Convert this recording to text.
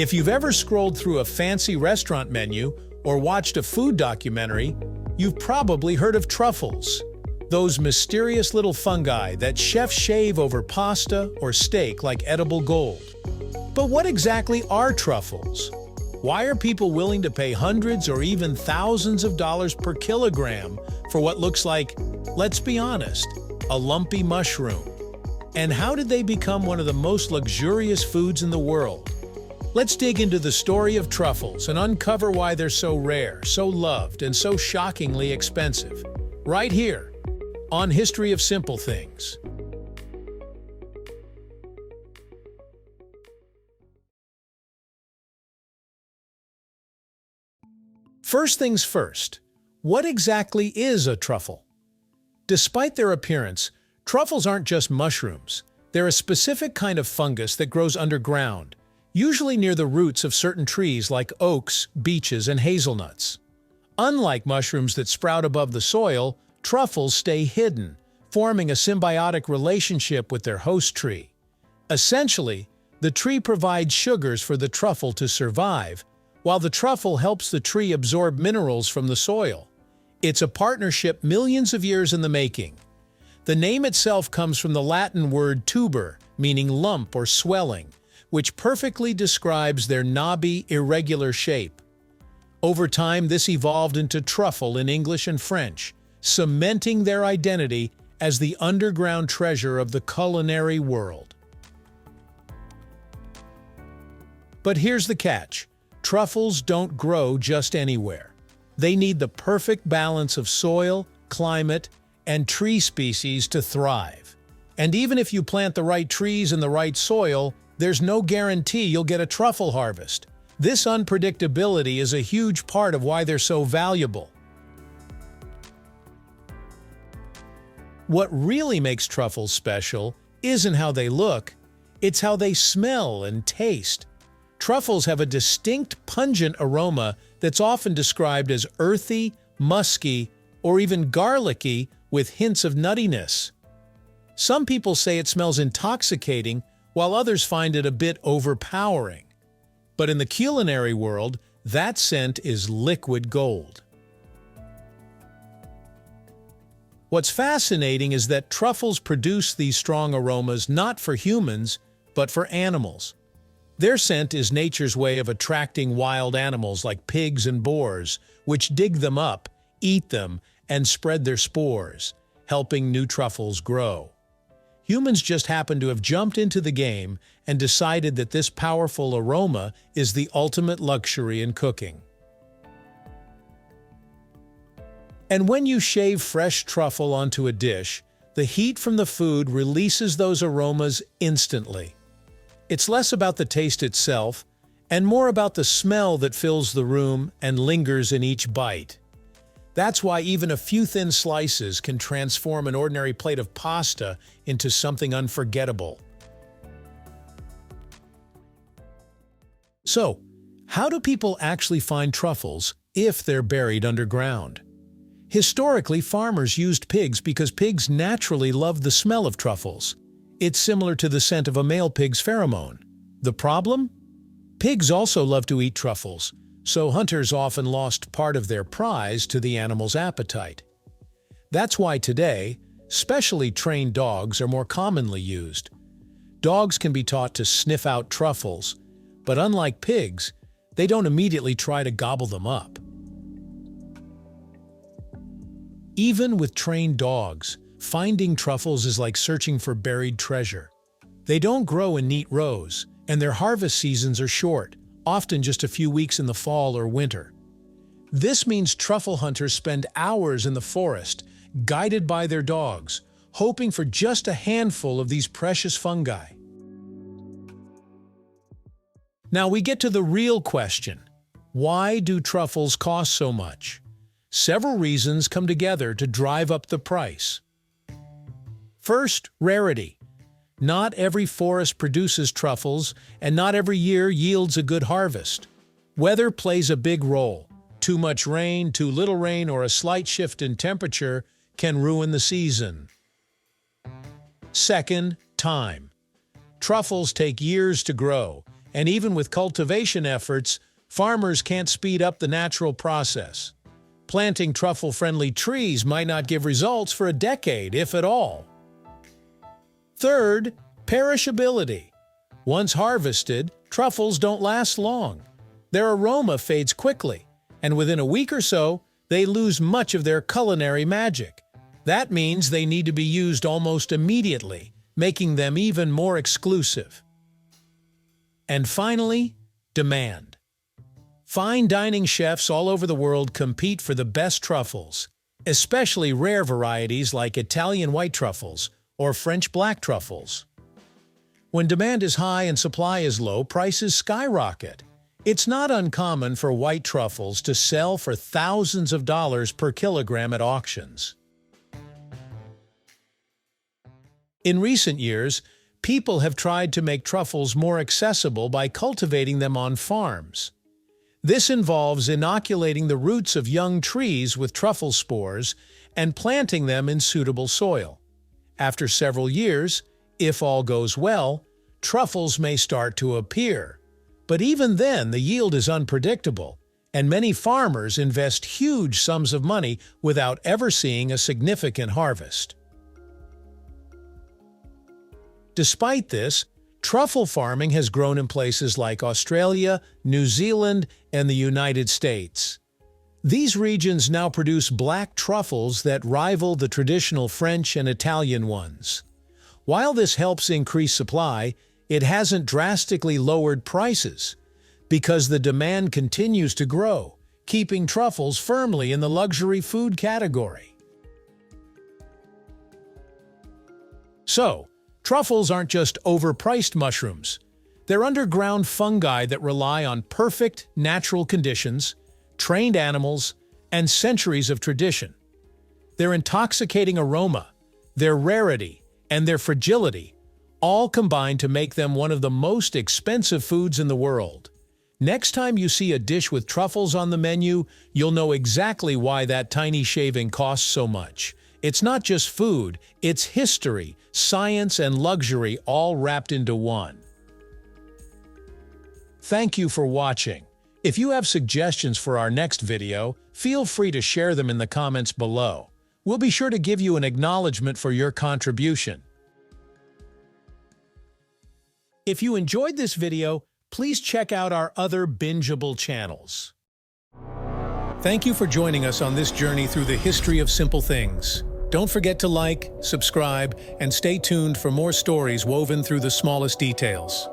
If you've ever scrolled through a fancy restaurant menu or watched a food documentary, you've probably heard of truffles, those mysterious little fungi that chefs shave over pasta or steak like edible gold. But what exactly are truffles? Why are people willing to pay hundreds or even thousands of dollars per kilogram for what looks like, let's be honest, a lumpy mushroom? And how did they become one of the most luxurious foods in the world? Let's dig into the story of truffles and uncover why they're so rare, so loved, and so shockingly expensive. Right here, on History of Simple Things. First things first, what exactly is a truffle? Despite their appearance, truffles aren't just mushrooms. They're a specific kind of fungus that grows underground, usually near the roots of certain trees like oaks, beeches, and hazelnuts. Unlike mushrooms that sprout above the soil, truffles stay hidden, forming a symbiotic relationship with their host tree. Essentially, the tree provides sugars for the truffle to survive, while the truffle helps the tree absorb minerals from the soil. It's a partnership millions of years in the making. The name itself comes from the Latin word tuber, meaning lump or swelling, which perfectly describes their knobby, irregular shape. Over time, this evolved into truffle in English and French, cementing their identity as the underground treasure of the culinary world. But here's the catch. Truffles don't grow just anywhere. They need the perfect balance of soil, climate, and tree species to thrive. And even if you plant the right trees in the right soil, there's no guarantee you'll get a truffle harvest. This unpredictability is a huge part of why they're so valuable. What really makes truffles special isn't how they look, it's how they smell and taste. Truffles have a distinct pungent aroma that's often described as earthy, musky, or even garlicky with hints of nuttiness. Some people say it smells intoxicating, while others find it a bit overpowering. But in the culinary world, that scent is liquid gold. What's fascinating is that truffles produce these strong aromas not for humans, but for animals. Their scent is nature's way of attracting wild animals like pigs and boars, which dig them up, eat them, and spread their spores, helping new truffles grow. Humans just happen to have jumped into the game and decided that this powerful aroma is the ultimate luxury in cooking. And when you shave fresh truffle onto a dish, the heat from the food releases those aromas instantly. It's less about the taste itself, and more about the smell that fills the room and lingers in each bite. That's why even a few thin slices can transform an ordinary plate of pasta into something unforgettable. So, how do people actually find truffles if they're buried underground? Historically, farmers used pigs because pigs naturally loved the smell of truffles. It's similar to the scent of a male pig's pheromone. The problem? Pigs also love to eat truffles, so hunters often lost part of their prize to the animal's appetite. That's why today, specially trained dogs are more commonly used. Dogs can be taught to sniff out truffles, but unlike pigs, they don't immediately try to gobble them up. Even with trained dogs, finding truffles is like searching for buried treasure. They don't grow in neat rows, and their harvest seasons are short, often just a few weeks in the fall or winter. This means truffle hunters spend hours in the forest, guided by their dogs, hoping for just a handful of these precious fungi. Now we get to the real question. Why do truffles cost so much? Several reasons come together to drive up the price. First, rarity. Not every forest produces truffles, and not every year yields a good harvest. Weather plays a big role. Too much rain, too little rain, or a slight shift in temperature can ruin the season. Second, time. Truffles take years to grow, And even with cultivation efforts, farmers can't speed up the natural process. Planting truffle-friendly trees might not give results for a decade, if at all. Third, perishability. Once harvested, truffles don't last long. Their aroma fades quickly, and within a week or so, they lose much of their culinary magic. That means they need to be used almost immediately, making them even more exclusive. And finally, demand. Fine dining chefs all over the world compete for the best truffles, especially rare varieties like Italian white truffles or French black truffles. When demand is high and supply is low, prices skyrocket. It's not uncommon for white truffles to sell for thousands of dollars per kilogram at auctions. In recent years, people have tried to make truffles more accessible by cultivating them on farms. This involves inoculating the roots of young trees with truffle spores and planting them in suitable soil. After several years, if all goes well, truffles may start to appear. But even then, the yield is unpredictable, and many farmers invest huge sums of money without ever seeing a significant harvest. Despite this, truffle farming has grown in places like Australia, New Zealand, and the United States. These regions now produce black truffles that rival the traditional French and Italian ones. While this helps increase supply, it hasn't drastically lowered prices because the demand continues to grow, keeping truffles firmly in the luxury food category. So, truffles aren't just overpriced mushrooms. They're underground fungi that rely on perfect natural conditions, trained animals, and centuries of tradition. Their intoxicating aroma, their rarity, and their fragility all combine to make them one of the most expensive foods in the world. Next time you see a dish with truffles on the menu, you'll know exactly why that tiny shaving costs so much. It's not just food, it's history, science, and luxury all wrapped into one. Thank you for watching. If you have suggestions for our next video, feel free to share them in the comments below. We'll be sure to give you an acknowledgement for your contribution. If you enjoyed this video, please check out our other bingeable channels. Thank you for joining us on this journey through the history of simple things. Don't forget to like, subscribe, and stay tuned for more stories woven through the smallest details.